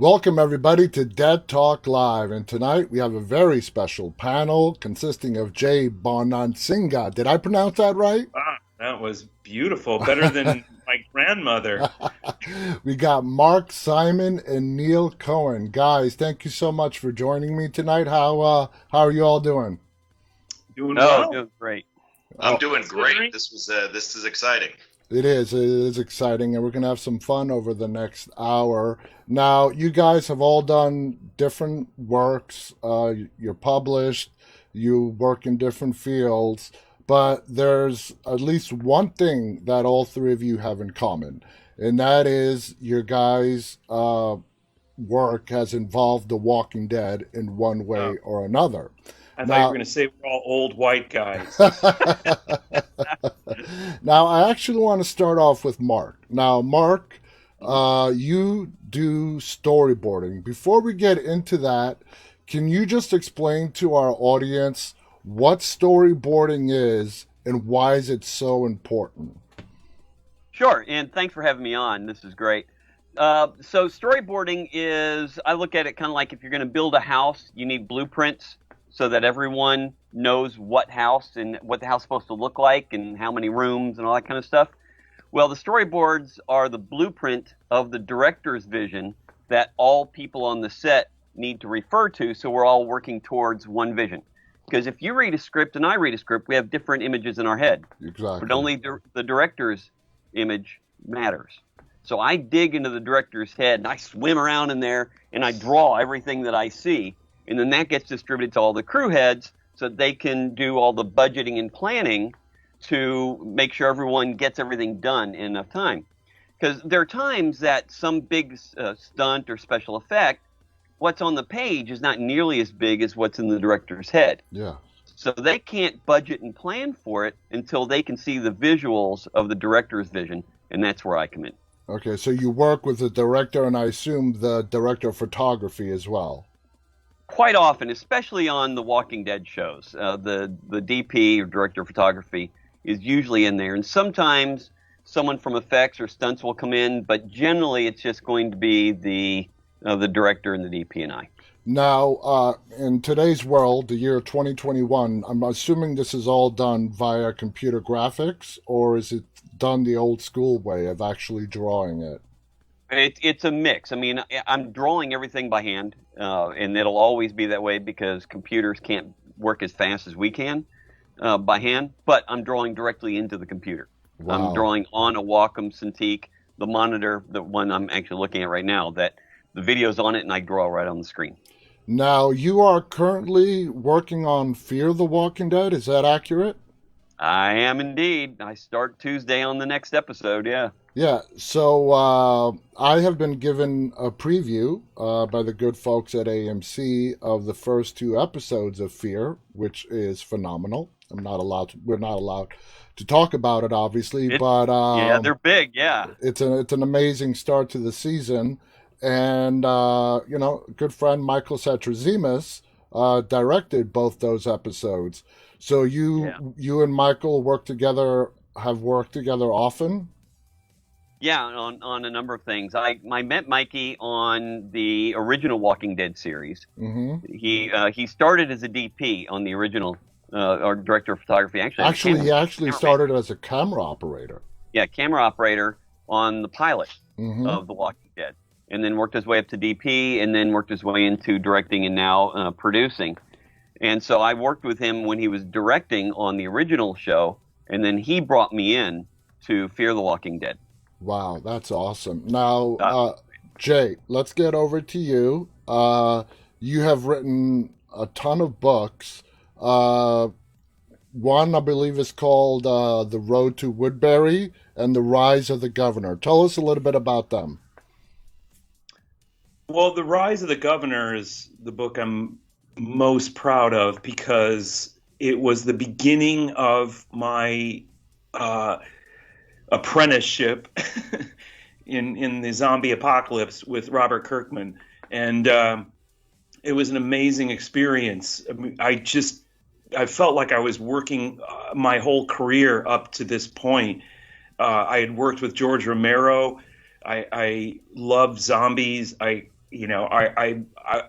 Welcome, everybody, to Dead Talk Live. And tonight we have a very special panel consisting of Jay Bonansinga. Did I pronounce that right? Ah, that was beautiful. Better than my grandmother. We got Mark, Simon, and Neil Cohen. Guys, thank you so much for joining me tonight. How are you all doing? Doing Oh, well. doing great. I'm Oh, doing great. Considering. This is exciting. it is exciting, and we're going to have some fun over the next hour. Now, you guys have all done different works. You're published, you work in different fields, but there's at least one thing that all three of you have in common, and that is your guys' work has involved The Walking Dead in one Oh, way or another. I thought you were Now, going to say we're all old white guys. now, I actually want to start off with Mark. Now, Mark, you do storyboarding. Before we get into that, can you just explain to our audience what storyboarding is and why is it so important? Sure, and thanks for having me on. This is great. So storyboarding is, I look at it kind of like if you're going to build a house, you need blueprints so that everyone knows what house and what the house is supposed to look like and how many rooms and all that kind of stuff. Well, the storyboards are the blueprint of the director's vision that all people on the set need to refer to, so we're all working towards one vision. Because if you read a script and I read a script, we have different images in our head, but Exactly. only the director's image matters. So I dig into the director's head and I swim around in there and I draw everything that I see. And then that gets distributed to all the crew heads so that they can do all the budgeting and planning to make sure everyone gets everything done in enough time. Because there are times that some big stunt or special effect, what's on the page is not nearly as big as what's in the director's head. Yeah. So they can't budget and plan for it until they can see the visuals of the director's vision, and that's where I come in. Okay, so you work with the director and I assume the director of photography as well. Quite often, especially on the Walking Dead shows, the DP or director of photography is usually in there, and sometimes someone from effects or stunts will come in, but generally it's just going to be the director and the DP and I. Now, in today's world, the year 2021, I'm assuming this is all done via computer graphics, or is it done the old school way of actually drawing it? It's a mix. I mean, I'm drawing everything by hand, and it'll always be that way because computers can't work as fast as we can by hand. But I'm drawing directly into the computer. I'm Wow. drawing on a Wacom Cintiq, the monitor, the one I'm actually looking at right now. That the video's on it, and I draw right on the screen. Now, you are currently working on Fear the Walking Dead. Is that accurate? I am indeed. I start Tuesday on the next episode. Yeah. Yeah, so I have been given a preview by the good folks at AMC of the first two episodes of Fear, which is phenomenal. We're not allowed to talk about it, obviously, It. but Yeah, they're big. Yeah. it's an amazing start to the season. And good friend Michael Satrazemis directed both those episodes. So Yeah. you and Michael have worked together often. Yeah, on a number of things. I met Mikey on the original Walking Dead series. Hmm. He started as a DP on the original, or director of photography. Actually, as a Actually, he actually cameraman. started as a camera operator. Yeah, camera operator on the pilot Hmm. of The Walking Dead, and then worked his way up to DP, and then worked his way into directing and now producing. And so I worked with him when he was directing on the original show, and then he brought me in to Fear the Walking Dead. Wow, that's awesome. Now, Uh, Jay, let's get over to you. You have written a ton of books. Uh, One, I believe, is called The Road to Woodbury and The Rise of the Governor. Tell us a little bit about them. Well, The Rise of the Governor is the book I'm most proud of because it was the beginning of my uh, apprenticeship in the zombie apocalypse with Robert Kirkman, and it was an amazing experience. I mean, I felt like I was working my whole career up to this point. I had worked with George Romero. I love zombies. I I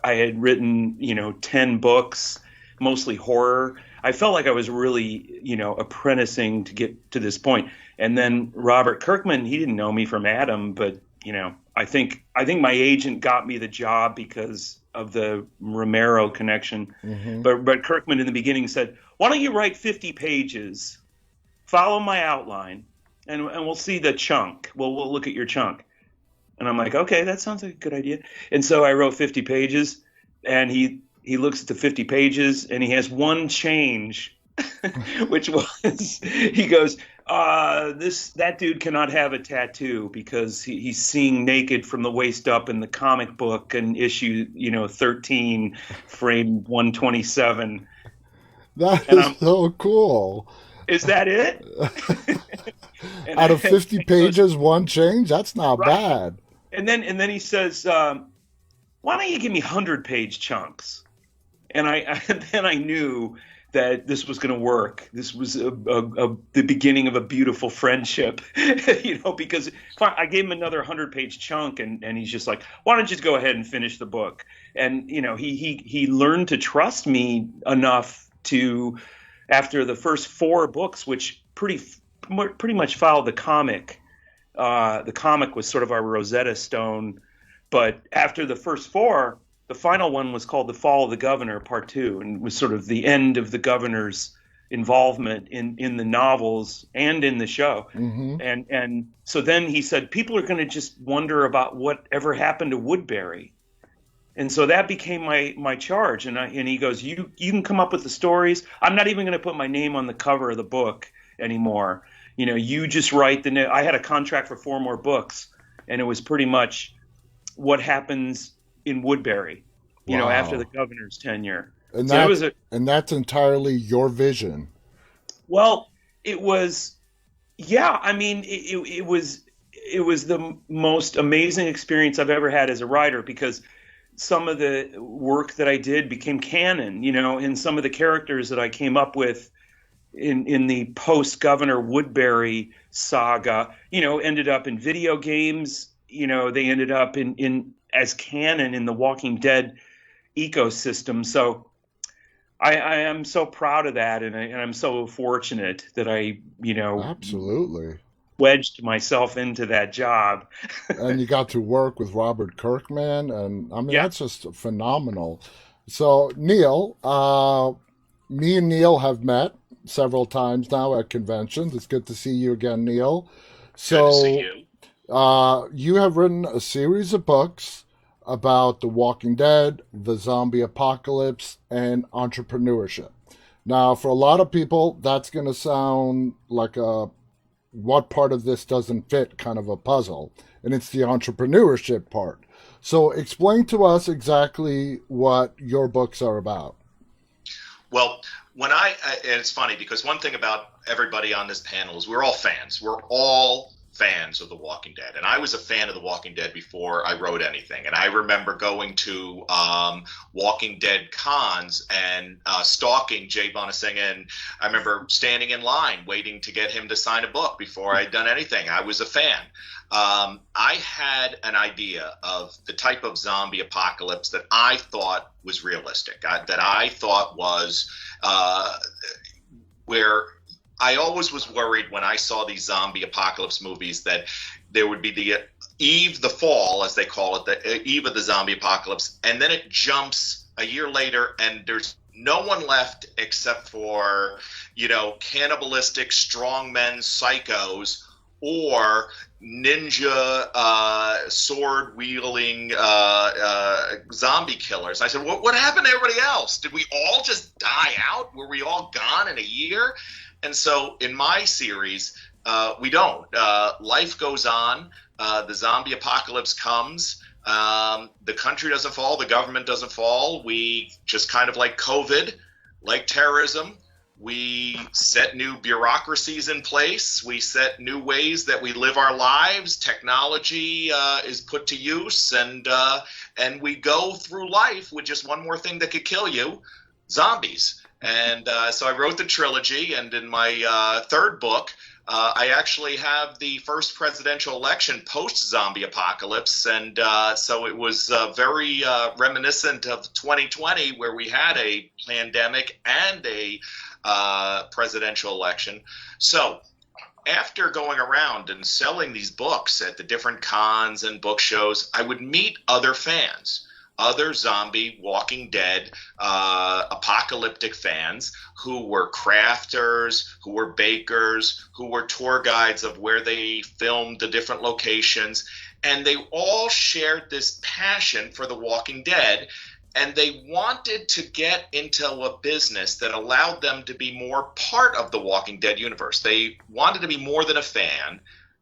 had written 10 books, mostly horror. I felt like I was really apprenticing to get to this point. And then Robert Kirkman, he didn't know me from Adam, but I think my agent got me the job because of the Romero connection. Hmm. But Kirkman in the beginning said, "Why don't you write 50 pages? Follow my outline, and we'll see the chunk. We'll look at your chunk." And I'm like, "Okay, that sounds like a good idea." And so I wrote 50 pages, and he looks at the 50 pages, and he has one change, which was he goes, that dude cannot have a tattoo because he's seeing naked from the waist up in the comic book and issue 13, frame 127." That And is I'm, so cool. "Is that it?" And, Out of and 50 he goes, pages, one change? That's not "Right." bad. And then he says, "Why don't you give me 100-page chunks?" And then I knew that this was going to work. This was the beginning of a beautiful friendship, because I gave him another 100-page chunk, and he's just like, "Why don't you just go ahead and finish the book?" And he learned to trust me enough to, after the first 4 books, which pretty much followed the comic. The comic was sort of our Rosetta Stone, but after the first 4, the final one was called The Fall of the Governor, Part 2, and was sort of the end of the governor's involvement in the novels and in the show. Hmm. And so then he said, people are going to just wonder about whatever happened to Woodbury. And so that became my charge. And he goes, you can come up with the stories. I'm not even going to put my name on the cover of the book anymore. You just write I had a contract for 4 more books, and it was pretty much what happens in Woodbury, after the Wow. governor's tenure. And So it that's was and that's entirely your vision. well, it was, yeah, I mean, it was the most amazing experience I've ever had as a writer, because some of the work that I did became canon, and some of the characters that I came up with in the post Governor Woodbury saga, ended up in video games. They ended up in as canon in the Walking Dead ecosystem. So I am so proud of that, and I'm so fortunate that I Absolutely. wedged myself into that job. And you got to work with Robert Kirkman, and I mean Yeah. that's just phenomenal. So Neil, me and Neil have met several times now at conventions. It's good to see you again, Neil. Good to see So you. you have written a series of books about The Walking Dead, the zombie apocalypse, and entrepreneurship. Now, for a lot of people, that's going to sound like a what part of this doesn't fit kind of a puzzle, and it's the entrepreneurship part. So, explain to us exactly what your books are about. Well, and it's funny because one thing about everybody on this panel is we're all fans. We're all fans of The Walking Dead. And I was a fan of The Walking Dead before I wrote anything. And I remember going to Walking Dead cons and stalking Jay Bonansinga. And I remember standing in line waiting to get him to sign a book before I'd done anything. I was a fan. I had an idea of the type of zombie apocalypse that I thought was realistic, that I thought was where I always was worried when I saw these zombie apocalypse movies that there would be the eve, the fall, as they call it, the eve of the zombie apocalypse, and then it jumps a year later and there's no one left except for, cannibalistic strongmen psychos or ninja sword wielding zombie killers. I said, what happened to everybody else? Did we all just die out? Were we all gone in a year? And so in my series, we don't. Life goes on. The zombie apocalypse comes. The country doesn't fall. The government doesn't fall. We just kind of like COVID, like terrorism. We set new bureaucracies in place. We set new ways that we live our lives. Technology is put to use, and we go through life with just one more thing that could kill you: zombies. And so I wrote the trilogy, and in my third book, I actually have the first presidential election post-zombie apocalypse, and so it was very reminiscent of 2020, where we had a pandemic and a presidential election. So after going around and selling these books at the different cons and book shows, I would meet other fans, other zombie, Walking Dead, apocalyptic fans who were crafters, who were bakers, who were tour guides of where they filmed the different locations. And they all shared this passion for The Walking Dead. And they wanted to get into a business that allowed them to be more part of the Walking Dead universe. They wanted to be more than a fan.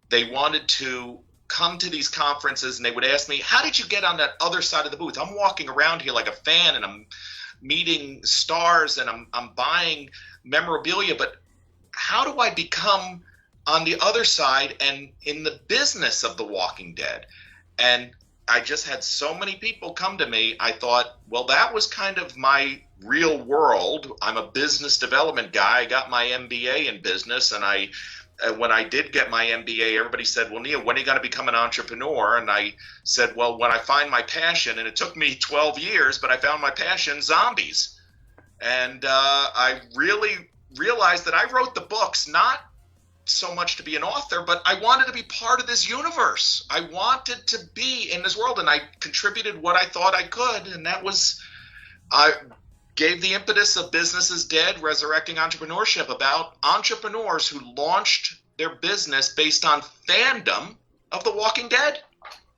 They wanted to come to these conferences, and they would ask me, how did you get on that other side of the booth? I'm walking around here like a fan, and I'm meeting stars, and I'm buying memorabilia, but how do I become on the other side and in the business of The Walking Dead? And I just had so many people come to me. I thought, well, that was kind of my real world. I'm a business development guy. I got my MBA in business, and when I did get my MBA, everybody said, well, Neil, when are you going to become an entrepreneur? And I said, well, when I find my passion, and it took me 12 years, but I found my passion, zombies. And I really realized that I wrote the books not so much to be an author, but I wanted to be part of this universe. I wanted to be in this world, and I contributed what I thought I could, and that was, I gave the impetus of Business is Dead, Resurrecting Entrepreneurship, about entrepreneurs who launched their business based on fandom of The Walking Dead.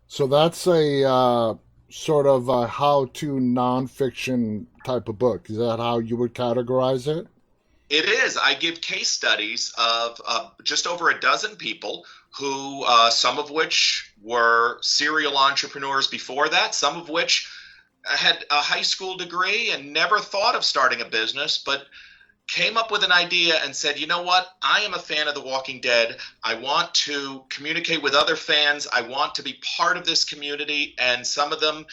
So that's a sort of a how-to nonfiction type of book. Is that how you would categorize it? It is. I give case studies of just over a dozen people who, some of which were serial entrepreneurs before that, some of which had a high school degree and never thought of starting a business, but came up with an idea and said, you know what, I am a fan of The Walking Dead. I want to communicate with other fans. I want to be part of this community. And some of them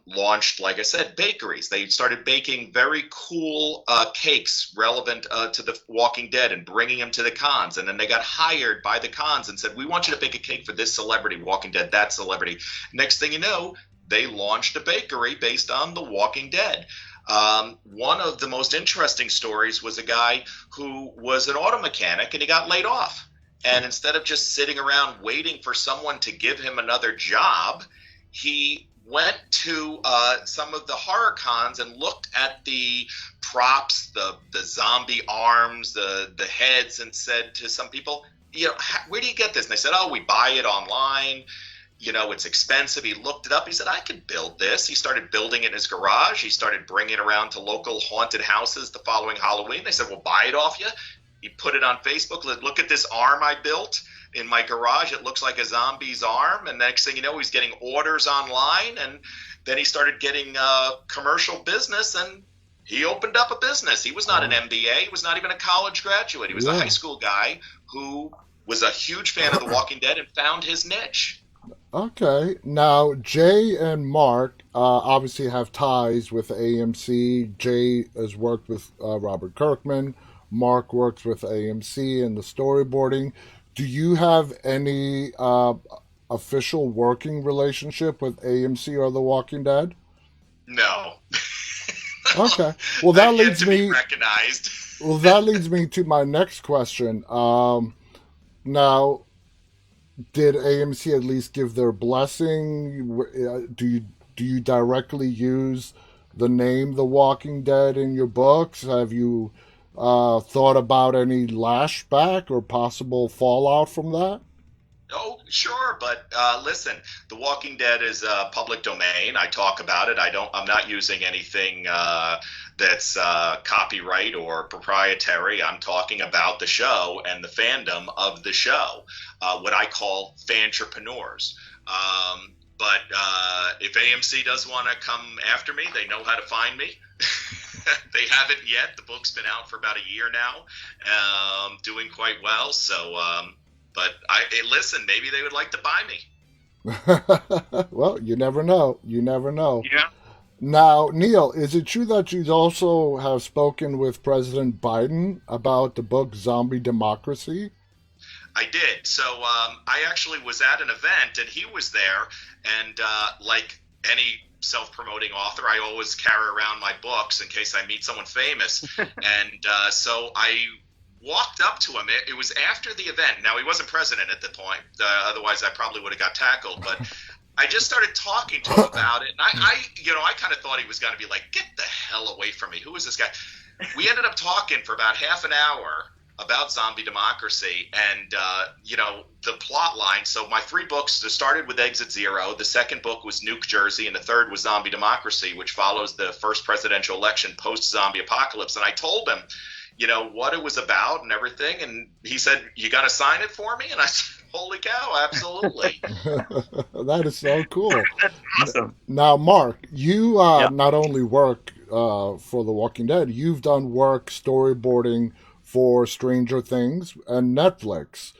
launched, like I said, bakeries. They started baking very cool cakes relevant to The Walking Dead and bringing them to the cons. And then they got hired by the cons and said, we want you to bake a cake for this celebrity, Walking Dead, that celebrity. Next thing you know, they launched a bakery based on The Walking Dead. One of the most interesting stories was a guy who was an auto mechanic, and he got laid off. And instead of just sitting around waiting for someone to give him another job, he went to some of the horror cons and looked at the props, the zombie arms, the heads, and said to some people, you know, where do you get this? And they said, oh, we buy it online. You know, it's expensive. He looked it up. He said, I can build this. He started building it in his garage. He started bringing it around to local haunted houses the following Halloween. They said, well, buy it off you. He put it on Facebook. Look at this arm I built in my garage. It looks like a zombie's arm. And next thing you know, he's getting orders online. And then he started getting commercial business, and he opened up a business. He was not an MBA. He was not even a college graduate. He was a high school guy who was a huge fan of The Walking Dead and found his niche. Okay. Now, Jay and Mark obviously have ties with AMC. Jay has worked with Robert Kirkman. Mark works with AMC in the storyboarding. Do you have any official working relationship with AMC or The Walking Dead? No. Okay. Well, that I've yet leads to me. be recognized. Well, that leads me to my next question. Now, did AMC at least give their blessing? Do you directly use the name The Walking Dead in your books? Have you thought about any lashback or possible fallout from that? Oh, sure, but listen, The Walking Dead is public domain. I talk about it. I'm not using anything that's copyright or proprietary. I'm talking about the show and the fandom of the show, what I call fantrepreneurs. But if AMC does want to come after me, they know how to find me. They haven't yet. The book's been out for about a year now, doing quite well. So, but listen, maybe they would like to buy me. Well, you never know. You never know. Yeah. Now, Neil, is it true that you also have spoken with President Biden about the book Zombie Democracy? I did. So I actually was at an event, and he was there. And like any self-promoting author, I always carry around my books in case I meet someone famous. And so I walked up to him. It was after the event. Now, he wasn't president at the point. Otherwise, I probably would have got tackled. But I just started talking to him about it. And I kind of thought he was going to be like, get the hell away from me. Who is this guy? We ended up talking for about half an hour about zombie democracy and, the plot line. So my 3 books started with Exit Zero. The second book was Nuke Jersey, and the third was Zombie Democracy, which follows the first presidential election post-zombie apocalypse. And I told him, what it was about and everything. And he said, you got to sign it for me? And I said, holy cow, absolutely. That is so cool. That's awesome. Now, Mark, you not only work for The Walking Dead, you've done work storyboarding for Stranger Things and Netflix.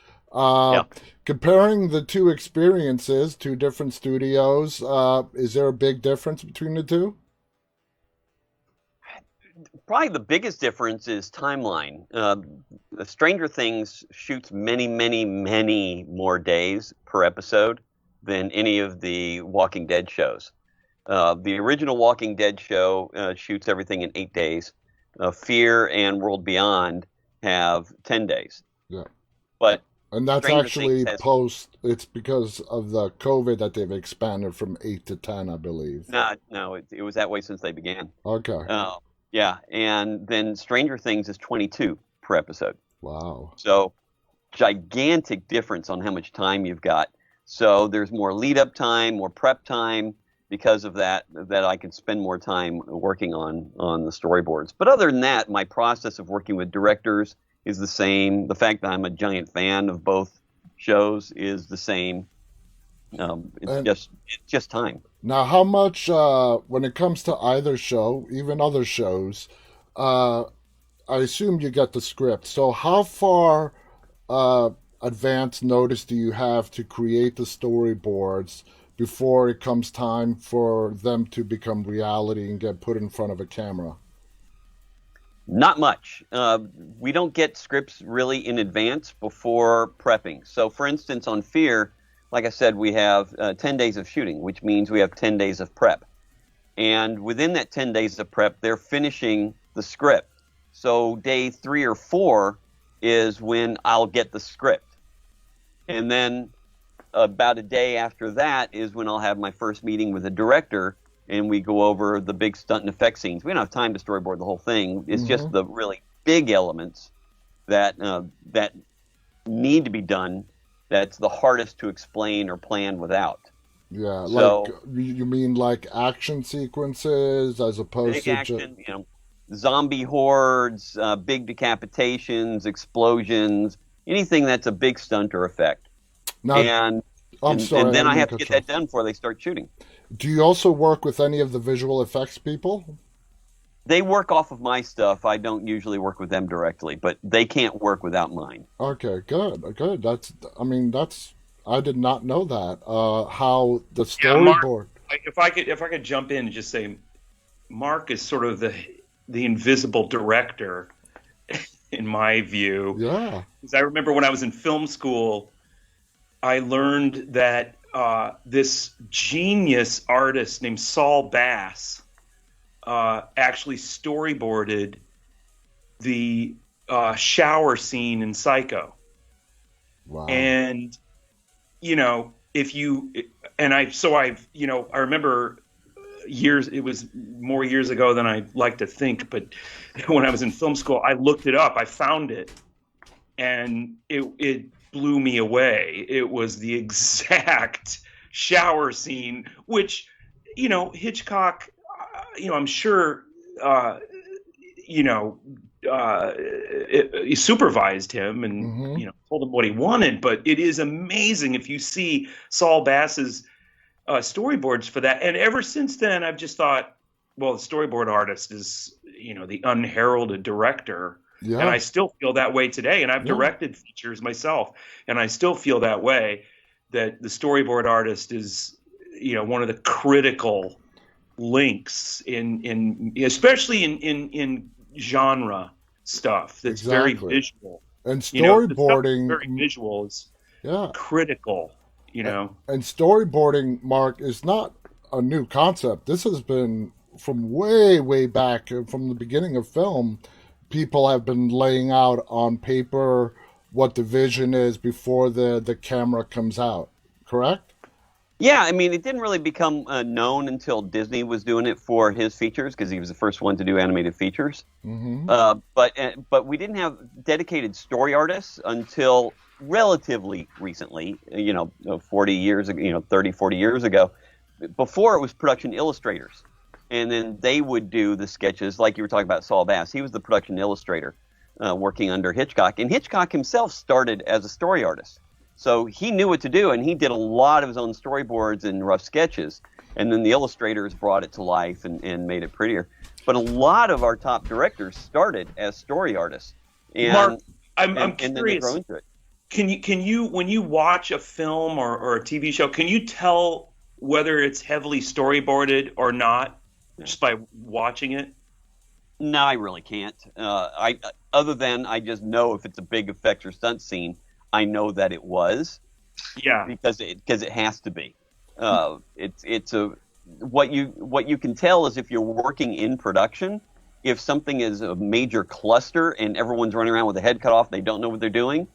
Comparing the two experiences, 2 different studios, is there a big difference between the two? Probably the biggest difference is timeline. The Stranger Things shoots many, many, many more days per episode than any of the Walking Dead shows. The original Walking Dead show shoots everything in 8 days. Fear and World Beyond have 10 days. Yeah. And that's actually it's because of the COVID that they've expanded from 8 to 10, I believe. No, it was that way since they began. Okay. Yeah, and then Stranger Things is 22 per episode. Wow. So gigantic difference on how much time you've got. So there's more lead up time, more prep time because of that I can spend more time working on the storyboards. But other than that, my process of working with directors is the same. The fact that I'm a giant fan of both shows is the same. It's just time. Now, how much, when it comes to either show, even other shows, I assume you get the script. So how far advance notice do you have to create the storyboards before it comes time for them to become reality and get put in front of a camera? Not much. We don't get scripts really in advance before prepping. So, for instance, on Fear, like I said, we have 10 days of shooting, which means we have 10 days of prep. And within that 10 days of prep, they're finishing the script. So day 3 or 4 is when I'll get the script. And then about a day after that is when I'll have my first meeting with the director, and we go over the big stunt and effect scenes. We don't have time to storyboard the whole thing. It's just the really big elements that need to be done. That's the hardest to explain or plan without. Yeah, so, like you mean like action sequences as opposed big to action, zombie hordes, big decapitations, explosions, anything that's a big stunt or effect. Now, and then I have to get that done before they start shooting. Do you also work with any of the visual effects people? They work off of my stuff. I don't usually work with them directly, but they can't work without mine. Okay, good. I did not know that. How the storyboard. Yeah, Mark, if I could jump in and just say, Mark is sort of the invisible director, in my view. Yeah. Because I remember when I was in film school, I learned that this genius artist named Saul Bass actually storyboarded the shower scene in Psycho. Wow. And I remember it was more years ago than I like to think, but when I was in film school, I looked it up, I found it, and it blew me away. It was the exact shower scene, which, Hitchcock, I'm sure, he supervised him and, told him what he wanted. But it is amazing if you see Saul Bass's storyboards for that. And ever since then, I've just thought, well, the storyboard artist is, the unheralded director. Yeah. And I still feel that way today. And I've directed features myself. And I still feel that way, that the storyboard artist is, one of the critical links in especially in genre stuff that's very visual. And The stuff that's very storyboarding, visual is yeah, critical. and storyboarding, Mark, is not a new concept. This has been from way, way back, from the beginning of film. People have been laying out on paper what the vision is before the camera comes out. Correct? Yeah, I mean, it didn't really become known until Disney was doing it for his features because he was the first one to do animated features. Mm-hmm. But we didn't have dedicated story artists until relatively recently, 40 years ago, 30, 40 years ago. Before it was production illustrators. And then they would do the sketches like you were talking about Saul Bass. He was the production illustrator working under Hitchcock. And Hitchcock himself started as a story artist. So he knew what to do, and he did a lot of his own storyboards and rough sketches. And then the illustrators brought it to life and made it prettier. But a lot of our top directors started as story artists. And, Mark, I'm and curious. then they grow into it. Can you when you watch a film or a TV show, can you tell whether it's heavily storyboarded or not just by watching it? No, I really can't. Other than I just know if it's a big effects or stunt scene, I know that it was. Yeah. Because it has to be. What you can tell is if you're working in production, if something is a major cluster and everyone's running around with their head cut off, they don't know what they're doing,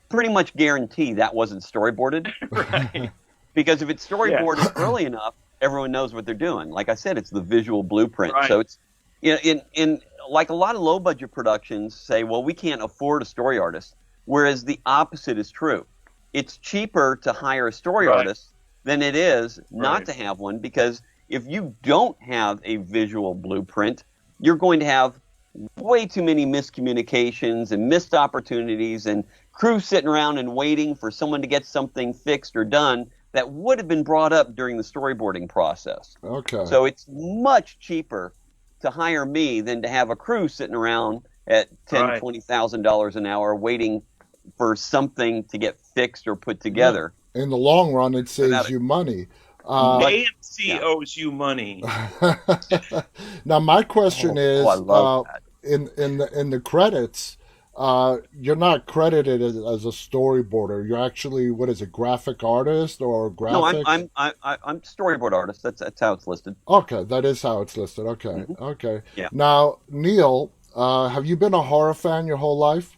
pretty much guarantee that wasn't storyboarded. Right. Because if it's storyboarded early enough, everyone knows what they're doing. Like I said, it's the visual blueprint. Right. So it's in like a lot of low budget productions say, well, we can't afford a story artist, whereas the opposite is true. It's cheaper to hire a story artist than it is not to have one, because if you don't have a visual blueprint, you're going to have way too many miscommunications and missed opportunities and crews sitting around and waiting for someone to get something fixed or done that would have been brought up during the storyboarding process. Okay. So it's much cheaper to hire me than to have a crew sitting around at $10,000, $20,000 an hour waiting for something to get fixed or put together. In the long run, it saves you money. AMC owes you money. Now, my question is, I love that. in the credits, you're not credited as a storyboarder. You're actually, what is it, graphic artist or graphics? No, I'm storyboard artist. That's how it's listed. Okay, that is how it's listed. Okay, Mm-hmm. okay. Yeah. Now, Neil, have you been a horror fan your whole life?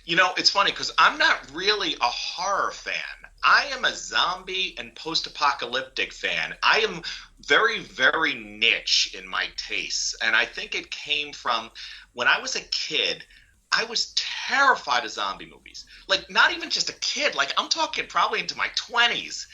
It's funny because I'm not really a horror fan. I am a zombie and post-apocalyptic fan. I am very, very niche in my tastes. And I think it came from when I was a kid, I was terrified of zombie movies. Like, not even just a kid. Like, I'm talking probably into my 20s.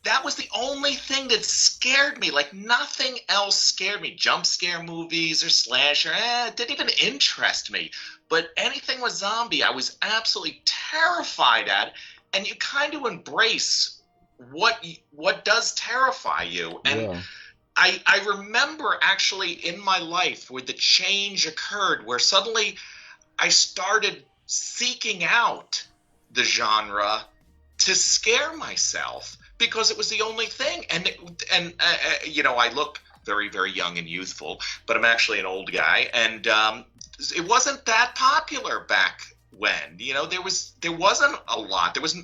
That was the only thing that scared me. Like, nothing else scared me. Jump scare movies or slasher, it didn't even interest me. But anything with zombie, I was absolutely terrified at. And you kind of embrace what does terrify you. And I remember actually in my life where the change occurred, where suddenly I started seeking out the genre to scare myself because it was the only thing. And I look very, very young and youthful, but I'm actually an old guy. And it wasn't that popular back when. There wasn't a lot. There was,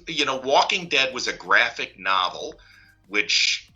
Walking Dead was a graphic novel, which,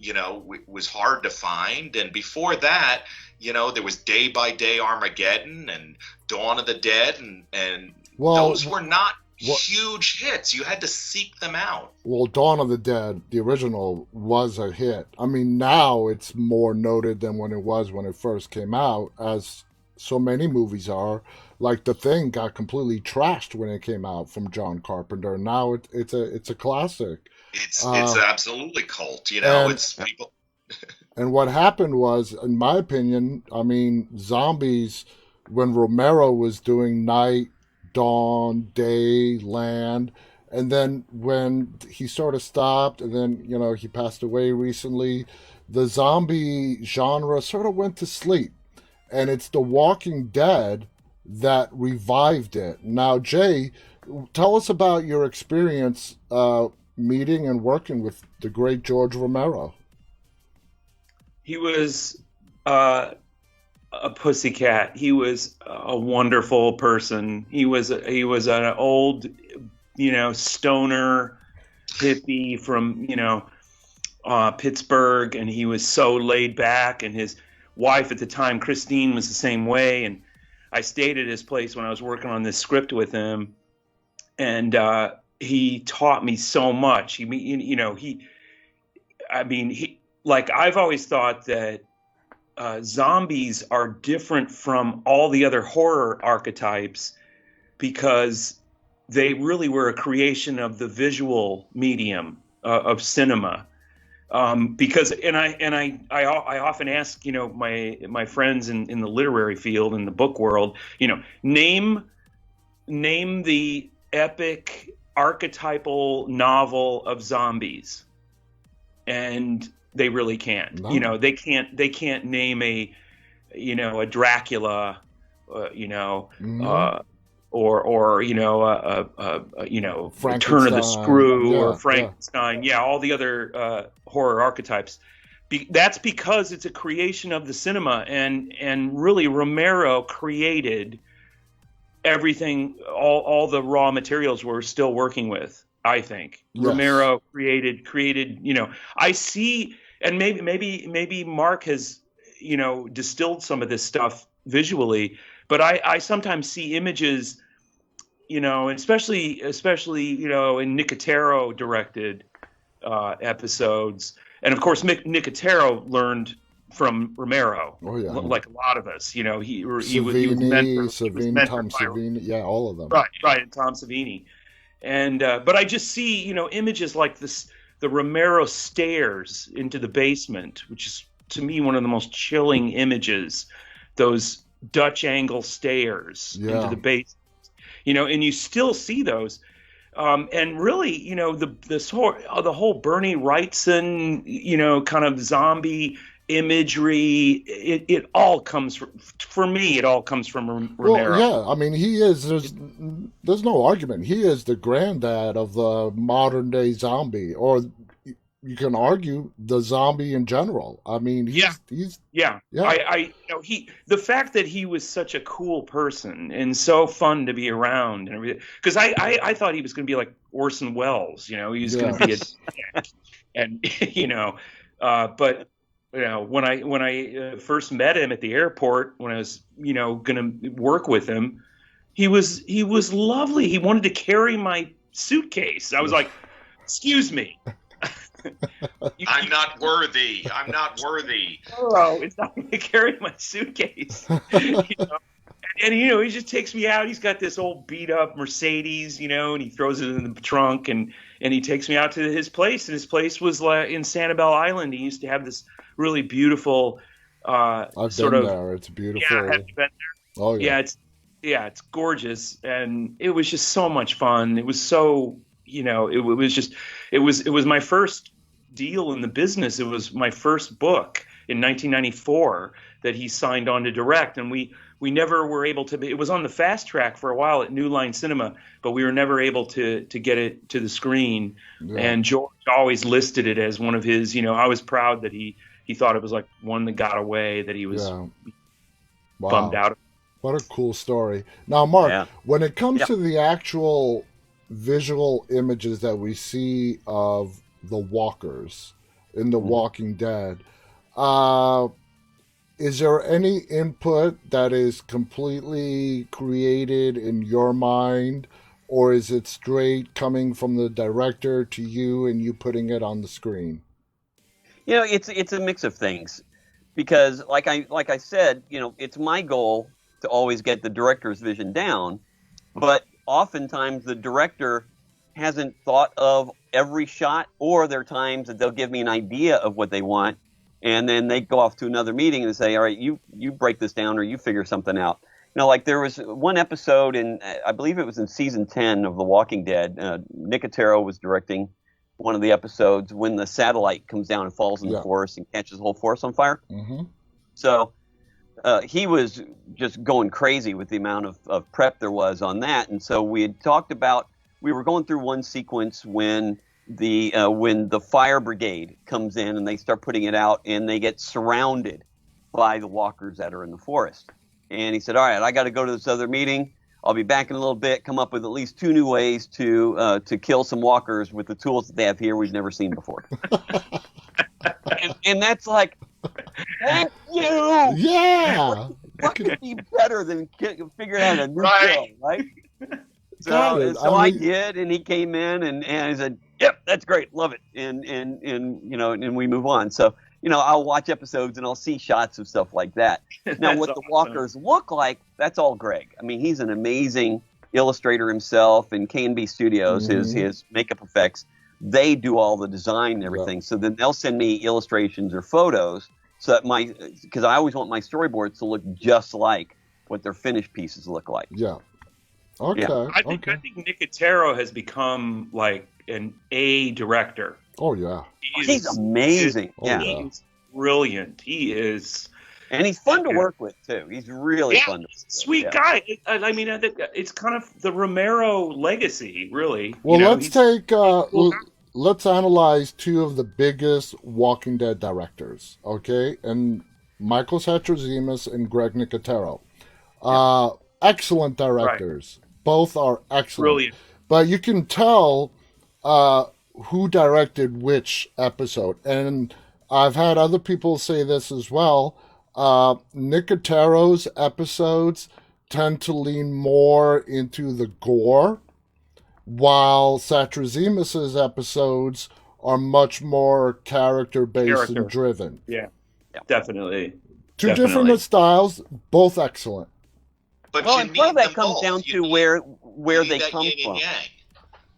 was hard to find. And before that, there was Day by Day Armageddon and Dawn of the Dead. And those were not huge hits. You had to seek them out. Well, Dawn of the Dead, the original, was a hit. I mean, now it's more noted than when it was when it first came out, as so many movies are. Like The Thing got completely trashed when it came out from John Carpenter. Now it's a classic. It's absolutely cult. It's people. And what happened was, in my opinion, I mean, zombies, when Romero was doing Night, Dawn, Day, Land, and then when he sort of stopped, and then, he passed away recently, the zombie genre sort of went to sleep. And it's The Walking Dead that revived it. Now, Jay, tell us about your experience meeting and working with the great George Romero. He was a pussycat. He was a wonderful person. He was an old, stoner hippie from Pittsburgh, and he was so laid back. And his wife at the time, Christine, was the same way. And I stayed at his place when I was working on this script with him, and he taught me so much. I've always thought that zombies are different from all the other horror archetypes because they really were a creation of the visual medium of cinema. I often ask my friends in the literary field, in the book world, name the epic archetypal novel of zombies, and they really can't. No. They can't name a Dracula, Mhm. or Turn of the Frankenstein. Screw, Yeah, or Frankenstein. Yeah, all the other horror archetypes. That's because it's a creation of the cinema, and really Romero created everything, all the raw materials we're still working with. I think Yes. Romero created. I see, and maybe Mark has distilled some of this stuff visually, but I sometimes see images, especially in Nicotero directed episodes, and of course Nicotero learned from Romero, Oh yeah. like a lot of us. He was Savini, Tom mentored by Savini, yeah, all of them. right, and Tom Savini, and but I just see images like this, the Romero stairs into the basement, which is to me one of the most chilling images. Those Dutch angle stairs into Yeah. the basement, and you still see those. And really, the whole Bernie Wrightson, kind of zombie imagery, it all comes for me. It all comes from Romero. Well, yeah, I mean, he is. There's no argument. He is the granddad of the modern day zombie, or you can argue the zombie in general. I mean, he's Yeah. yeah, The fact that he was such a cool person and so fun to be around and everything, because I thought he was going to be like Orson Welles, he was going to be a dick. And but when I first met him at the airport, when I was going to work with him, he was lovely. He wanted to carry my suitcase. I was like, excuse me. I'm not worthy. I'm not worthy. Oh, it's not going to carry my suitcase. And he just takes me out. He's got this old beat up Mercedes, and he throws it in the trunk, and he takes me out to his place. And his place was in Sanibel Island. He used to have this really beautiful I've sort been of. there. It's beautiful. Yeah, have you been there? Oh yeah. It's gorgeous, and it was just so much fun. It was so it was my first deal in the business. It was my first book in 1994 that he signed on to direct, and we never were able to. It was on the fast track for a while at New Line Cinema, but we were never able to get it to the screen. Yeah. And George always listed it as one of his. I was proud that he thought it was like one that got away, that he was Yeah. bummed Wow. out. What a cool story. Now, Mark, Yeah. when it comes Yeah. to the actual visual images that we see of the walkers in The Walking Dead, is there any input that is completely created in your mind, or is it straight coming from the director to you and you putting it on the screen? It's a mix of things, because like I said, it's my goal to always get the director's vision down, but oftentimes the director hasn't thought of every shot, or there are times that they'll give me an idea of what they want, and then they go off to another meeting and say, all right, you break this down, or you figure something out. Like there was one episode in, I believe it was in season 10 of The Walking Dead. Nicotero was directing one of the episodes when the satellite comes down and falls in the forest and catches the whole forest on fire. Mm-hmm. So he was just going crazy with the amount of prep there was on that. And so we had talked about, we were going through one sequence when the fire brigade comes in and they start putting it out and they get surrounded by the walkers that are in the forest. And he said, all right, I got to go to this other meeting. I'll be back in a little bit, come up with at least 2 new ways to kill some walkers with the tools that they have here we've never seen before. and that's like, thank you! Yeah! What could be better than figuring out a new kill, right? Got So it. I did, and he came in and he said, "Yep, that's great, love it," and we move on. So I'll watch episodes and I'll see shots of stuff like that. Now, what the walkers look like, that's all Greg. I mean, he's an amazing illustrator himself, and K&B Studios, his makeup effects, they do all the design and everything. Yep. So then they'll send me illustrations or photos, so that because I always want my storyboards to look just like what their finished pieces look like. Yeah. Okay. Yeah. I think Nicotero has become like an A director. Oh yeah. He's amazing. He's brilliant. He is, and he's fun to work with too. He's really fun to work with. Sweet guy. I mean, I think it's kind of the Romero legacy, really. Well, let's analyze 2 of the biggest Walking Dead directors, okay? And Michael Satrazemis and Greg Nicotero. Excellent directors. Right. Both are excellent. Brilliant. But you can tell who directed which episode. And I've had other people say this as well. Nicotero's episodes tend to lean more into the gore, while Satrazemis' episodes are much more character-based and driven. Yeah, definitely. 2 different styles, both excellent. But and part of that comes down to where they come from.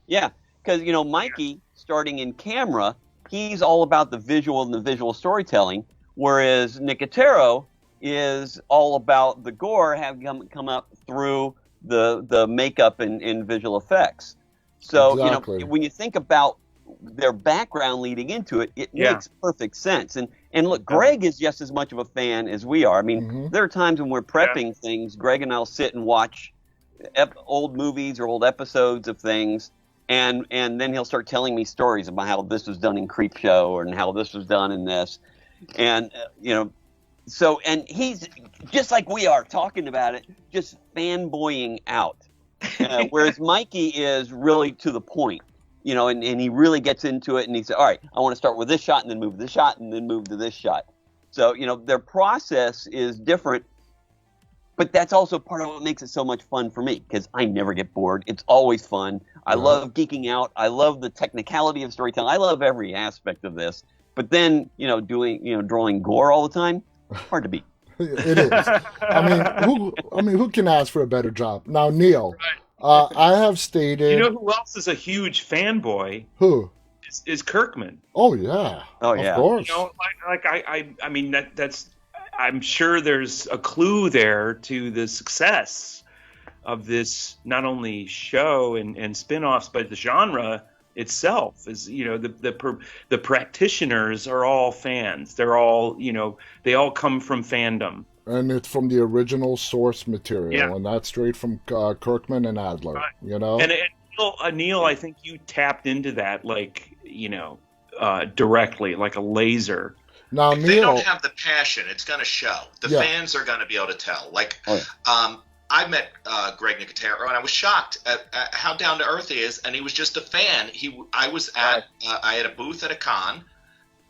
Yeah, because Mikey, starting in camera, he's all about the visual and the visual storytelling, whereas Nicotero is all about the gore having come up through the makeup and visual effects. So exactly. When you think about their background leading into it, it makes perfect sense. And look, Greg is just as much of a fan as we are. I mean, there are times when we're prepping things, Greg and I'll sit and watch old movies or old episodes of things, and then he'll start telling me stories about how this was done in Creepshow and how this was done in this. And, so, and he's just like we are talking about it, just fanboying out. Whereas Mikey is really to the point. And he really gets into it, and he said, all right, I want to start with this shot and then move to this shot and then move to this shot. So, their process is different, but that's also part of what makes it so much fun for me, because I never get bored. It's always fun. I love geeking out. I love the technicality of storytelling. I love every aspect of this. But then, drawing gore all the time, hard to beat. It is. Who can ask for a better job? Now, Neil. Right. I have stated. You know who else is a huge fanboy? Who? Is Kirkman. Oh yeah. Oh yeah. Of course. I mean that's. I'm sure there's a clue there to the success of this, not only show and spin-offs, but the genre itself. Is the practitioners are all fans. They're all they all come from fandom. And it's from the original source material, and that's straight from Kirkman and Adler, And Neil, I think you tapped into that, directly, like a laser. Now, if they don't have the passion, it's going to show. The fans are going to be able to tell. I met Greg Nicotero, and I was shocked at how down to earth he is, and he was just a fan. I had a booth at a con.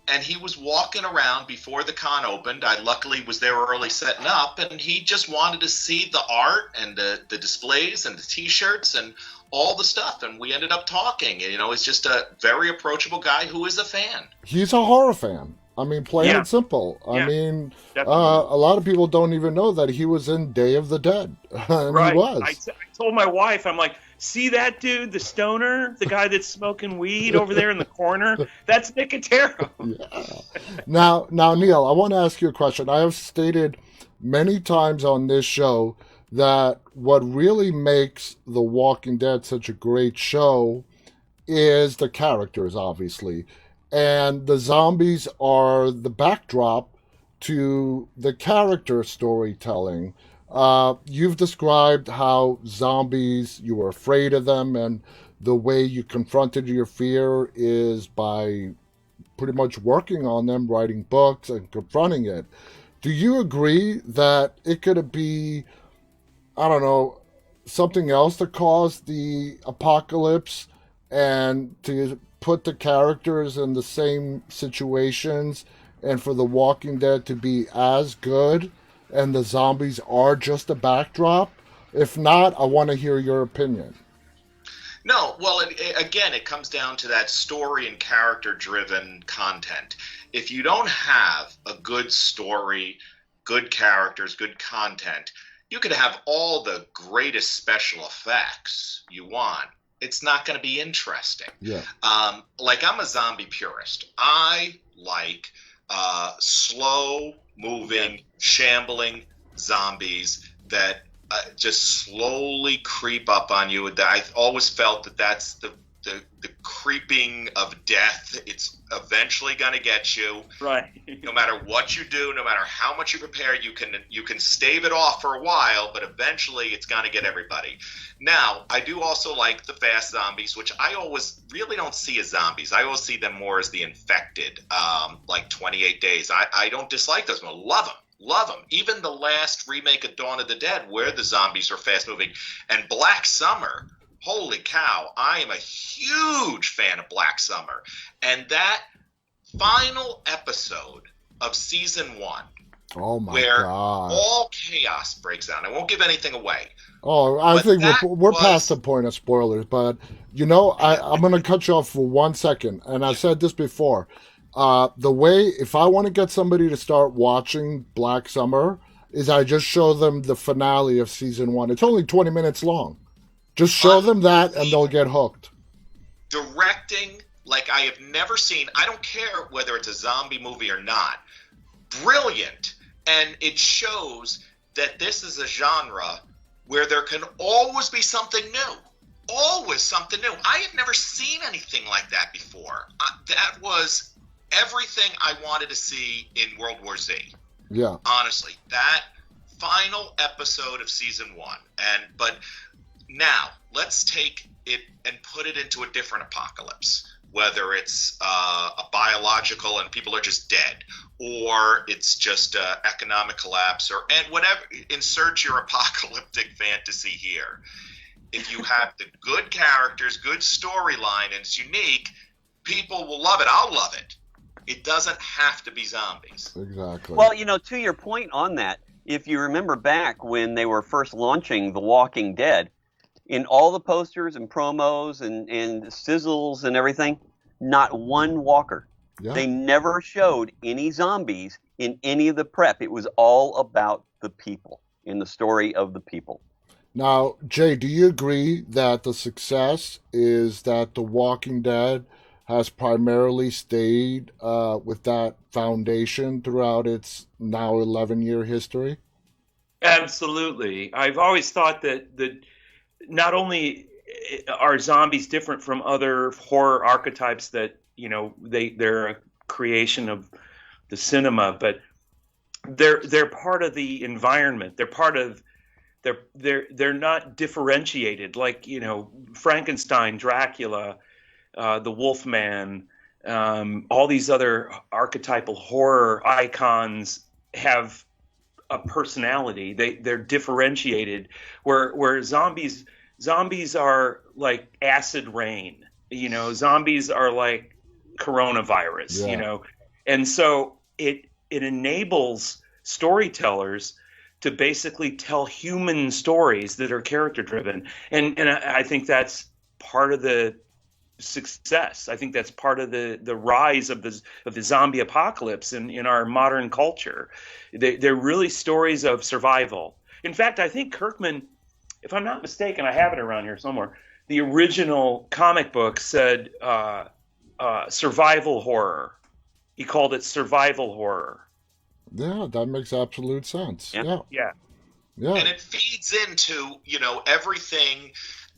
And he was walking around before the con opened. I luckily was there early setting up, and he just wanted to see the art and the displays and the T-shirts and all the stuff. And we ended up talking. He's just a very approachable guy who is a fan. He's a horror fan. I mean, plain and simple. I mean, a lot of people don't even know that he was in Day of the Dead. Right. He was. I told my wife, I'm like, see that dude, the stoner, the guy that's smoking weed over there in the corner? That's Nicotero. Yeah. Now, Neil, I want to ask you a question. I have stated many times on this show that what really makes The Walking Dead such a great show is the characters, obviously. And the zombies are the backdrop to the character storytelling. You've described how zombies, you were afraid of them, and the way you confronted your fear is by pretty much working on them, writing books, and confronting it. Do you agree that it could be, I don't know, something else that caused the apocalypse and to put the characters in the same situations and for The Walking Dead to be as good and the zombies are just a backdrop? If not, I want to hear your opinion. No, well, again, it comes down to that story and character driven content. If you don't have a good story, good characters, good content, you could have all the greatest special effects you want. It's not going to be interesting. Yeah. Like, I'm a zombie purist. I like slow moving, shambling zombies that just slowly creep up on you. I always felt that that's the creeping of death. It's eventually going to get you. Right. No matter what you do, no matter how much you prepare, you can stave it off for a while, but eventually it's going to get everybody. Now, I do also like the fast zombies, which I always really don't see as zombies. I always see them more as the infected, like 28 Days. I don't dislike those. I love them. Love them. Even the last remake of Dawn of the Dead, where the zombies are fast moving, and Black Summer. Holy cow! I am a huge fan of Black Summer, and that final episode of season 1, Oh my where god! all chaos breaks out. I won't give anything away. Oh, I But think that we're was past the point of spoilers, but I'm going to cut you off for 1 second, and I've said this before. The way, if I want to get somebody to start watching Black Summer, is I just show them the finale of season 1. It's only 20 minutes long. Just show them that, and they'll get hooked. directing like I have never seen. I don't care whether it's a zombie movie or not. Brilliant. And it shows that this is a genre where there can always be something new. Always something new. I have never seen anything like that before. That was everything I wanted to see in World War Z. Yeah. Honestly, that final episode of season 1. But now let's take it and put it into a different apocalypse. Whether it's a biological and people are just dead, or it's just economic collapse, and whatever. Insert your apocalyptic fantasy here. If you have the good characters, good storyline, and it's unique, people will love it. I'll love it. It doesn't have to be zombies. Exactly. Well, to your point on that, if you remember back when they were first launching The Walking Dead, in all the posters and promos and sizzles and everything, not one walker. Yeah. They never showed any zombies in any of the prep. It was all about the people, in the story of the people. Now, Jay, do you agree that the success is that The Walking Dead has primarily stayed with that foundation throughout its now 11-year history? Absolutely. I've always thought that not only are zombies different from other horror archetypes that they're a creation of the cinema, but they're part of the environment. They're part of they're not differentiated like Frankenstein, Dracula, the Wolfman, all these other archetypal horror icons have a personality. They're differentiated. Where zombies are like acid rain. Zombies are like coronavirus. Yeah. And so it enables storytellers to basically tell human stories that are character driven, and I think that's part of the success. I think that's part of the rise of the zombie apocalypse in our modern culture. They're really stories of survival. In fact, I think Kirkman, if I'm not mistaken, I have it around here somewhere, the original comic book said survival horror. He called it survival horror. Yeah, that makes absolute sense. Yeah. And it feeds into everything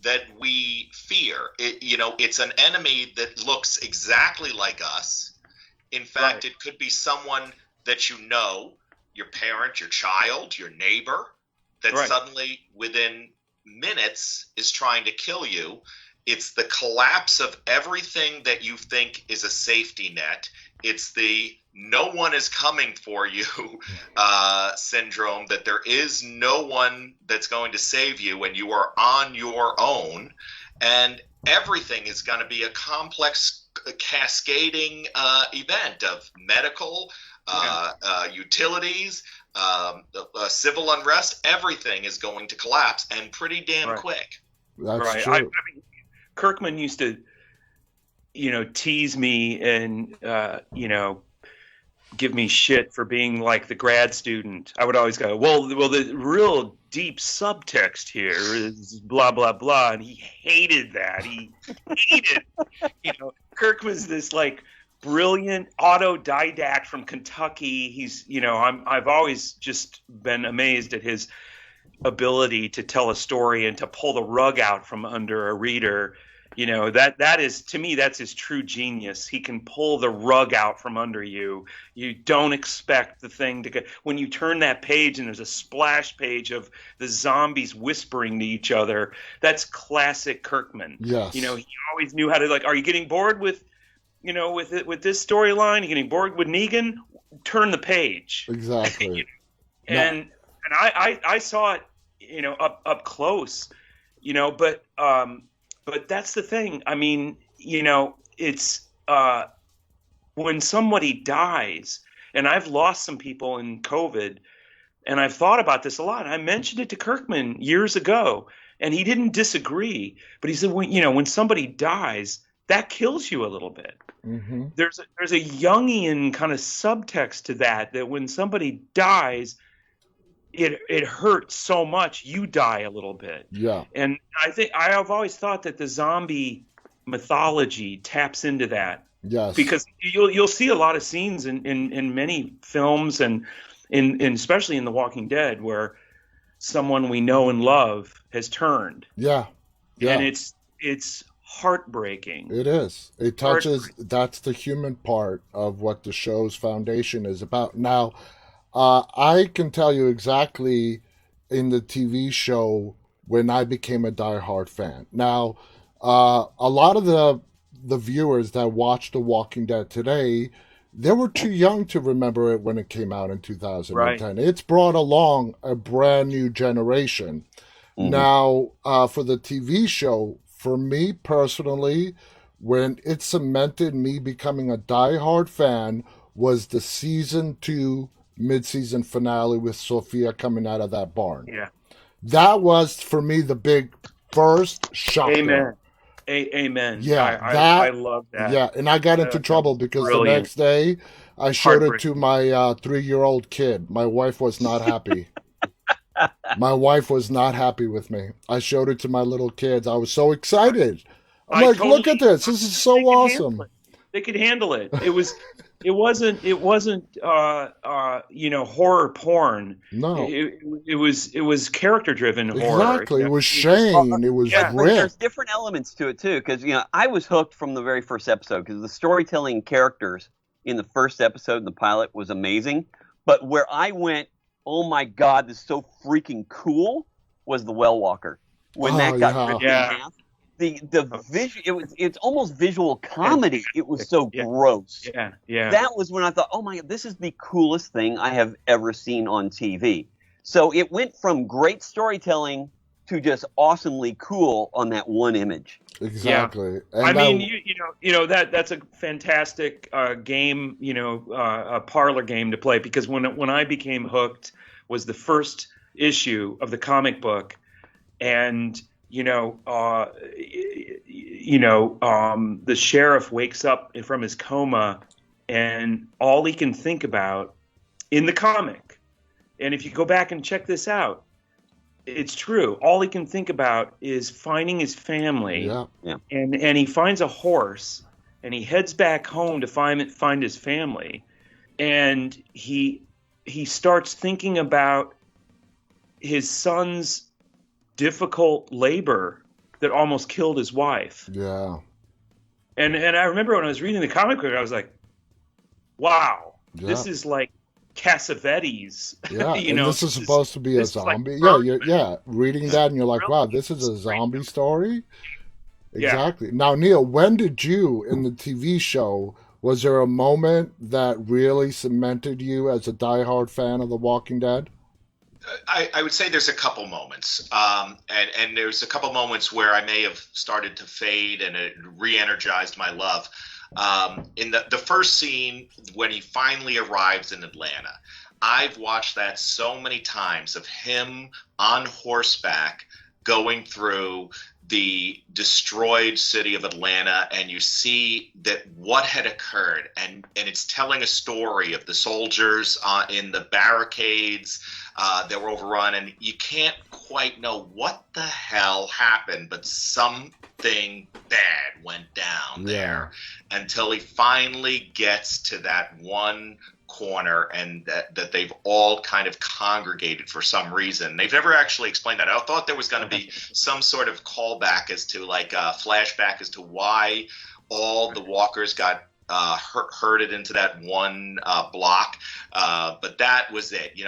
that we fear. It's an enemy that looks exactly like us. In fact, It could be someone that your parent, your child, your neighbor, that suddenly within minutes is trying to kill you. It's the collapse of everything that you think is a safety net. It's the no one is coming for you syndrome, that there is no one that's going to save you and you are on your own, and everything is going to be a complex cascading event of medical, utilities, civil unrest. Everything is going to collapse, and pretty damn quick. That's true. I mean, Kirkman used to, tease me and, give me shit for being like the grad student. I would always go, well, the real deep subtext here is blah, blah, blah. And he hated that. He hated, Kirkman's this like brilliant autodidact from Kentucky. He's, I've always just been amazed at his ability to tell a story and to pull the rug out from under a reader. That is, to me, that's his true genius. He can pull the rug out from under you. You don't expect the thing to get, when you turn that page and there's a splash page of the zombies whispering to each other. That's classic Kirkman. Yes. He always knew how to, like, are you getting bored with this storyline? Are you getting bored with Negan? Turn the page. Exactly. And I saw it, up close, but that's the thing. I mean, it's when somebody dies, and I've lost some people in COVID, and I've thought about this a lot. I mentioned it to Kirkman years ago, and he didn't disagree. But he said, when somebody dies, that kills you a little bit. Mm-hmm. There's a Jungian kind of subtext to that when somebody dies, it hurts so much, you die a little bit. Yeah. And I think I've always thought that the zombie mythology taps into that. Yes. Because you'll see a lot of scenes in many films and especially in The Walking Dead where someone we know and love has turned. Yeah. Yeah. And it's heartbreaking. It is. It touches, that's the human part of what the show's foundation is about. Now, I can tell you exactly in the TV show when I became a diehard fan. Now, a lot of the viewers that watch The Walking Dead today, they were too young to remember it when it came out in 2010. Right. It's brought along a brand new generation. Mm-hmm. Now, for the TV show, for me personally, when it cemented me becoming a diehard fan was the season 2 mid-season finale with Sophia coming out of that barn. Yeah. That was, for me, the big first shocker. Amen. Amen. Yeah. I love that. Yeah, and I got into trouble because brilliant. The next day I showed it to my 3-year-old kid. My wife was not happy. My wife was not happy with me. I showed it to my little kids. I was so excited. I'm like, look at this. This is so awesome. They could handle it. It wasn't horror porn. No. It was character driven horror. Exactly. It was Shane. It was Rick. There's different elements to it too, because I was hooked from the very first episode because the storytelling characters in the first episode in the pilot was amazing. But where I went, oh my God, this is so freaking cool, was the Well Walker. When that got ripped in half. The visual, it's almost visual comedy. It was so gross. Yeah. That was when I thought, oh my God, this is the coolest thing I have ever seen on TV. So it went from great storytelling to just awesomely cool on that one image. Exactly. Yeah. I mean, that's a fantastic game, a parlor game to play, because when I became hooked was the first issue of the comic book, and the sheriff wakes up from his coma, and all he can think about in the comic, and if you go back and check this out, it's true. All he can think about is finding his family. Yeah. And he finds a horse, and he heads back home to find his family, and he starts thinking about his son's difficult labor that almost killed his wife. Yeah. And I remember when I was reading the comic book, I was like, wow, this is like Cassavetes. Yeah, and this is supposed to be a zombie. Like, reading that and you're like, wow, this is a zombie story? Exactly. Now, Neil, when did you, in the TV show, Was there a moment that really cemented you as a diehard fan of The Walking Dead? I would say there's a couple moments, and there's a couple moments where I may have started to fade, and it re-energized my love. In the first scene when he finally arrives in Atlanta, I've watched that so many times of him on horseback going through the destroyed city of Atlanta, and you see that what had occurred, and it's telling a story of the soldiers in the barricades that were overrun, and you can't quite know what the hell happened, but something bad went down there until he finally gets to that one corner, and that they've all kind of congregated for some reason. They've never actually explained that. I thought there was going to be some sort of callback as to, like a flashback as to why all the walkers got herded into that one block, but that was it.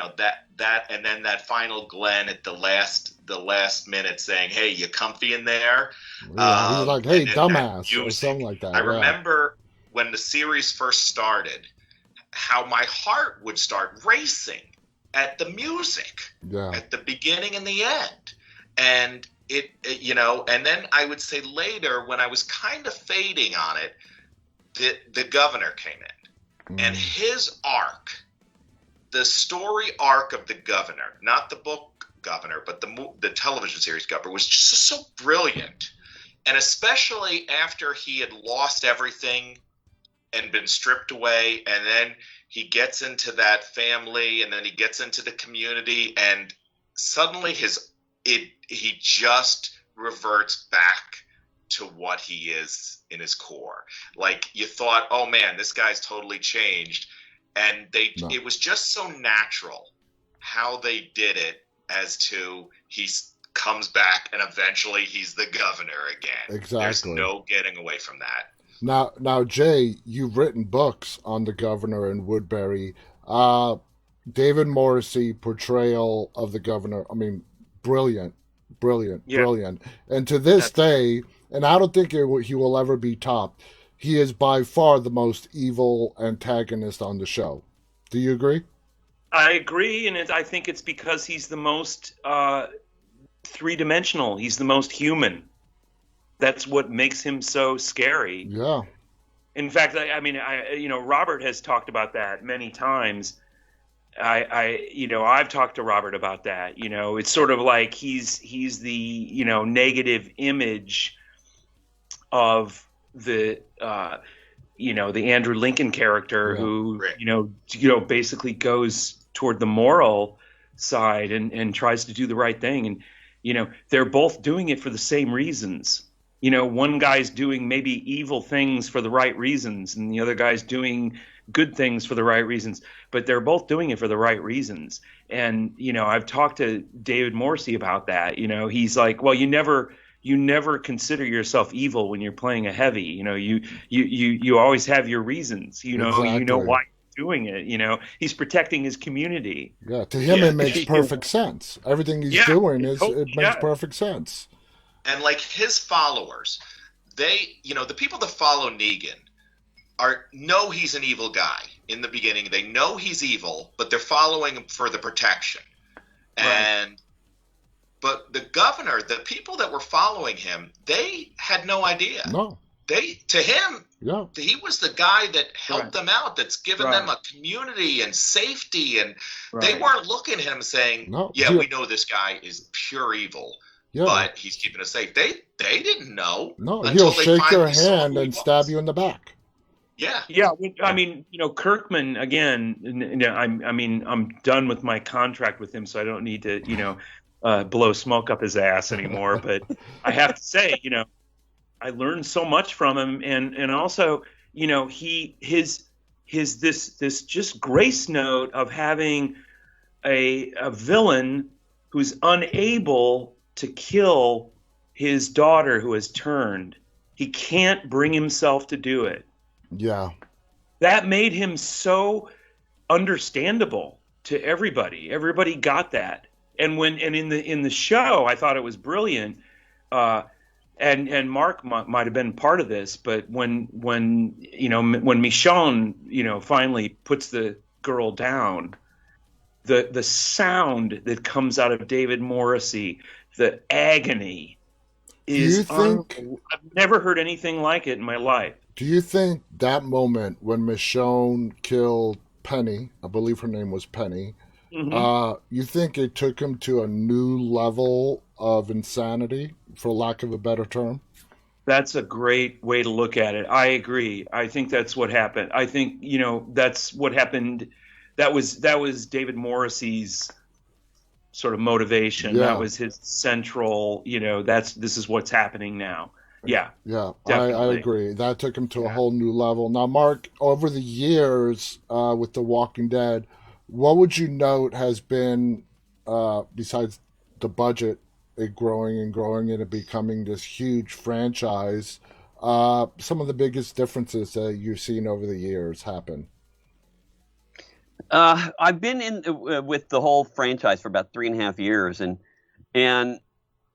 That and then that final Glenn at the last minute saying, "Hey, you comfy in there?" Yeah, he was like, "Hey, dumbass," or something like that. I remember when the series first started, how my heart would start racing at the music, at the beginning and the end. And and then I would say later, when I was kind of fading on it, the governor came in, and his arc, the story arc of the governor, not the book Governor, but the television series Governor, was just so brilliant. And especially after he had lost everything and been stripped away, and then he gets into that family, and then he gets into the community, and suddenly he just reverts back to what he is in his core. Like, you thought, oh man, this guy's totally changed, and it was just so natural how they did it, as to he comes back and eventually he's the governor again. Exactly. There's no getting away from that. Now, Jay, you've written books on the governor and Woodbury. David Morrissey portrayal of the governor, I mean, brilliant. And to this day, and I don't think he will ever be topped, he is by far the most evil antagonist on the show. Do you agree? I agree, and I think it's because he's the most three-dimensional. He's the most human. That's what makes him so scary. Yeah. In fact, Robert has talked about that many times. I've talked to Robert about that. It's sort of like he's the negative image of the the Andrew Lincoln character who basically goes toward the moral side and tries to do the right thing, and they're both doing it for the same reasons. One guy's doing maybe evil things for the right reasons, and the other guy's doing good things for the right reasons, but they're both doing it for the right reasons. And, I've talked to David Morrissey about that. He's like, well, you never consider yourself evil when you're playing a heavy. You always have your reasons. Exactly. You know why you're doing it. He's protecting his community. Yeah, to him it makes perfect sense. Everything he's doing it makes perfect sense. And like his followers, they, the people that follow Negan know he's an evil guy in the beginning. They know he's evil, but they're following him for the protection. Right. But the governor, the people that were following him, they had no idea. No. To him, he was the guy that helped them out, that's given them a community and safety, and they weren't looking at him saying, we know this guy is pure evil. Yeah. But he's keeping us safe. They didn't know. No, he'll shake your hand and stab you in the back. Yeah. Yeah. I mean, Kirkman, again, I'm done with my contract with him, so I don't need to, blow smoke up his ass anymore. But I have to say, I learned so much from him. And also, his this just grace note of having a villain who's unable to kill his daughter who has turned. He can't bring himself to do it. Yeah. That made him so understandable to everybody. Everybody got that. And in the show, I thought it was brilliant. and Mark might have been part of this, but when when Michonne finally puts the girl down, the sound that comes out of David Morrissey, the agony Do you is think unbelievable. I've never heard anything like it in my life. do you think that moment when Michonne killed Penny, I believe her name was Penny, Hmm. you think it took him to a new level of insanity, for lack of a better term? That's a great way to look at it. I agree. I think that's what happened. I think, that's what happened. That was David Morrissey's sort of motivation. That Yeah, was his central, this is what's happening now. Yeah, yeah, I definitely. agree. That took him to a Yeah. whole new level. Now, Mark, over the years with The Walking Dead, what would you note has been, besides the budget, it growing and growing and it becoming this huge franchise, some of the biggest differences that you've seen over the years happen? I've been in with the whole franchise for about 3.5 years, and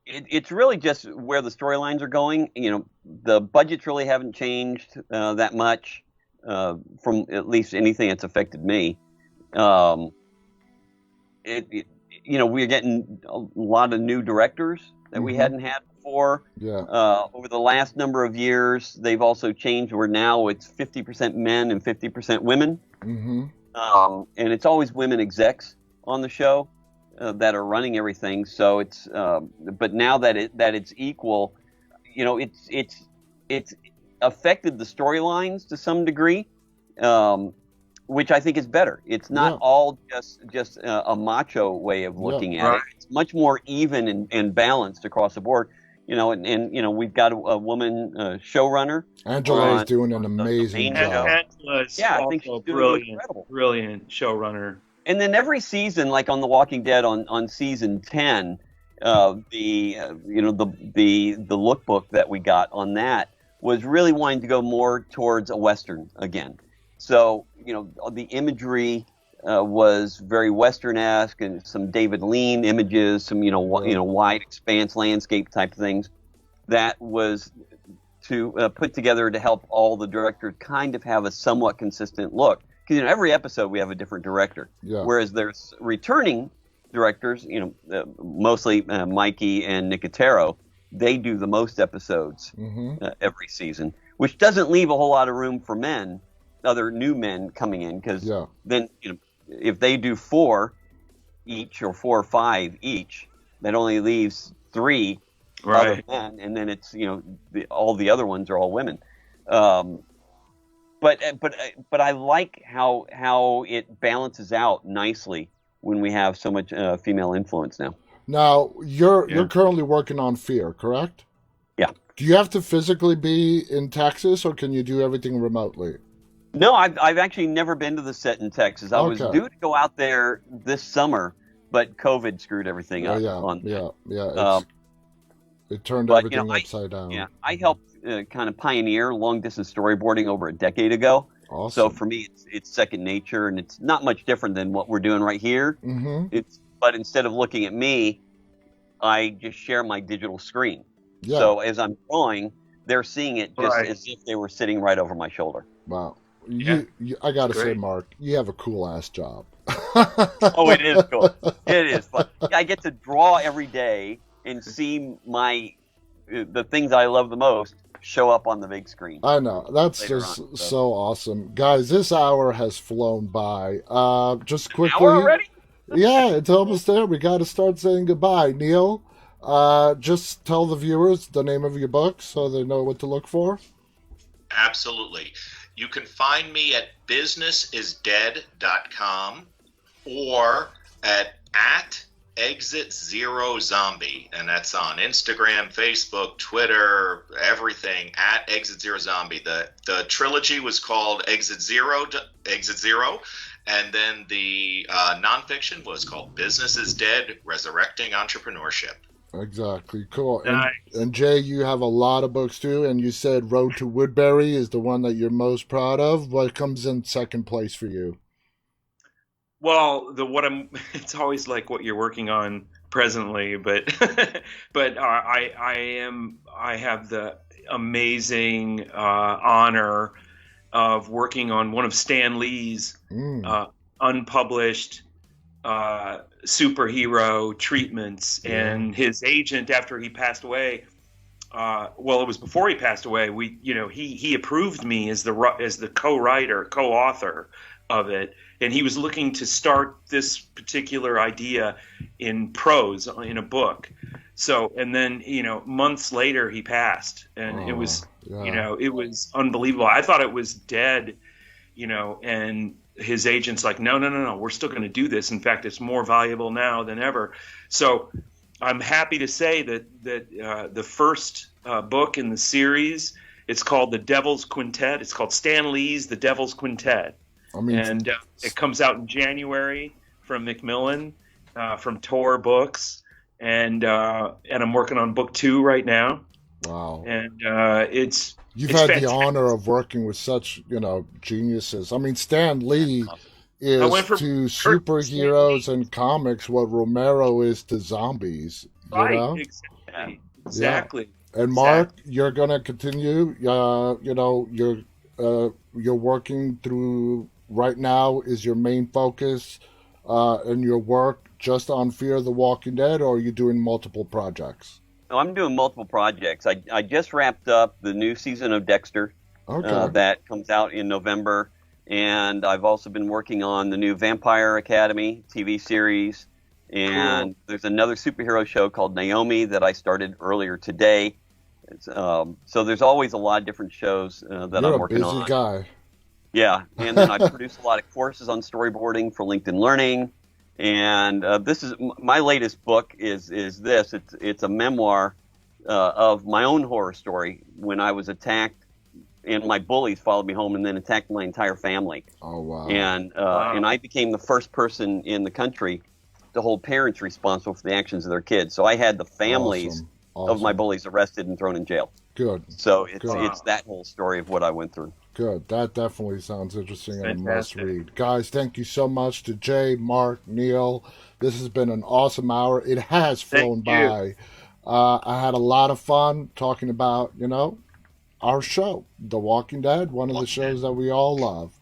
it's really just where the storylines are going. The budgets really haven't changed that much from at least anything that's affected me. Um, we're getting a lot of new directors that we Mm-hmm. hadn't had before. Yeah. Over the last number of years, they've also changed where now it's 50% men and 50% women. Mm-hmm. And it's always women execs on the show that are running everything. So but now that it's equal, it's affected the storylines to some degree, which I think is better. It's not Yeah. all just a macho way of Yeah. looking at Right. it. It's much more even and balanced across the board. We've got a woman showrunner Angela is on doing an the amazing main And show. job. Angela's Yeah, I think also she's a doing brilliant, incredible. brilliant showrunner. And then every season, like on The Walking Dead, on season 10, the lookbook that we got on that was really wanting to go more towards a western again. So the imagery was very western-esque, and some David Lean images, some Yeah. wide expanse landscape type things. That was to put together to help all the directors kind of have a somewhat consistent look. Because every episode we have a different director, Yeah. whereas there's returning directors, mostly Mikey and Nicotero. They do the most episodes Mm-hmm. every season, which doesn't leave a whole lot of room for other new men coming in. Because Yeah. then, if they do 4 each or 4 or 5 each, that only leaves 3 other Right. men, and then it's all the other ones are all women. Um, but I like how it balances out nicely when we have so much female influence now. Now you're Yeah. currently working on Fear, correct? Yeah. Do you have to physically be in Texas, or can you do everything remotely? No, I've actually never been to the set in Texas. I was Okay. due to go out there this summer, but COVID screwed everything Oh up yeah, on that. yeah, yeah. Um, It turned but everything upside down. I helped kind of pioneer long distance storyboarding over a decade ago. So Awesome. for me, it's second nature, and it's not much different than what we're doing right here. Mm-hmm. But instead of looking at me, I just share my digital screen. Yeah. So as I'm drawing, they're seeing it just Right. as if they were sitting right over my shoulder. Wow. Yeah. I gotta say, Great. Mark, you have a cool ass job. Oh, it is cool. It is fun. I get to draw every day and see the things I love the most show up on the big screen. I know. That's Later just on, so. so awesome. Guys, this hour has flown by. Just quickly. Hour already? Yeah, it's almost there. We got to start saying goodbye. Neil, just tell the viewers the name of your book so they know what to look for. Absolutely. You can find me at businessisdead.com or at Exit Zero Zombie, and that's on Instagram, Facebook, Twitter, everything at Exit Zero Zombie. The trilogy was called Exit Zero, and then the nonfiction was called Business is Dead: Resurrecting Entrepreneurship. Exactly. Cool. Nice. And Jay, you have a lot of books too, and you said Road to Woodbury is the one that you're most proud of. What comes in second place for you? Well, the what I'm it's always like what you're working on presently, but but I have the amazing honor of working on one of Stan Lee's Mm, uh, unpublished superhero treatments, yeah. and his agent after he passed away. Well, it was before he passed away. He approved me as the co-writer, co-author of it, and he was looking to start this particular idea in prose in a book. So, and then months later he passed, and it Oh, was yeah. it was unbelievable. I thought it was dead, and his agent's like, no, no, no, no, we're still going to do this. In fact, it's more valuable now than ever. So I'm happy to say that the first book in the series, it's called The Devil's Quintet. It's called Stan Lee's The Devil's Quintet, I mean, and it comes out in January from Macmillan, from Tor Books, and I'm working on book 2 right now, wow. and it's You've it's had the fantastic. honor of working with such, geniuses. I mean, Stan That's Lee awesome. I is went from to Kurt to Stan superheroes Lee. and comics what Romero is to zombies, you Right, know? Yeah. Yeah. exactly, And Mark, exactly. you're gonna continue. You're working through right now. Is your main focus in your work just on Fear the Walking Dead, or are you doing multiple projects? No, I'm doing multiple projects. I just wrapped up the new season of Dexter Okay, that comes out in November, and I've also been working on the new Vampire Academy TV series. Cool. And there's another superhero show called Naomi that I started earlier today. So there's always a lot of different shows that you're I'm a working busy on. guy. Yeah, and then I produce a lot of courses on storyboarding for LinkedIn Learning. And this is my latest book. Is this? It's a memoir of my own horror story when I was attacked, and my bullies followed me home and then attacked my entire family. Oh wow, And I Wow. became the first person in the country to hold parents responsible for the actions of their kids. So I had the families awesome, of my awesome. bullies arrested and thrown in jail. Good, So it's good, it's Wow. that whole story of what I went through. good. That definitely sounds interesting and a must Fantastic. read. Guys, thank you so much to Jay, Mark, Neil. This has been an awesome hour. It has Thank flown you. by. I had a lot of fun talking about, our show, The Walking Dead, one of the Walking Dead. shows that we all love.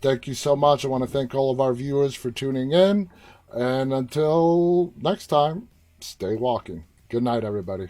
Thank you so much. I want to thank all of our viewers for tuning in. And until next time, stay walking. Good night, everybody.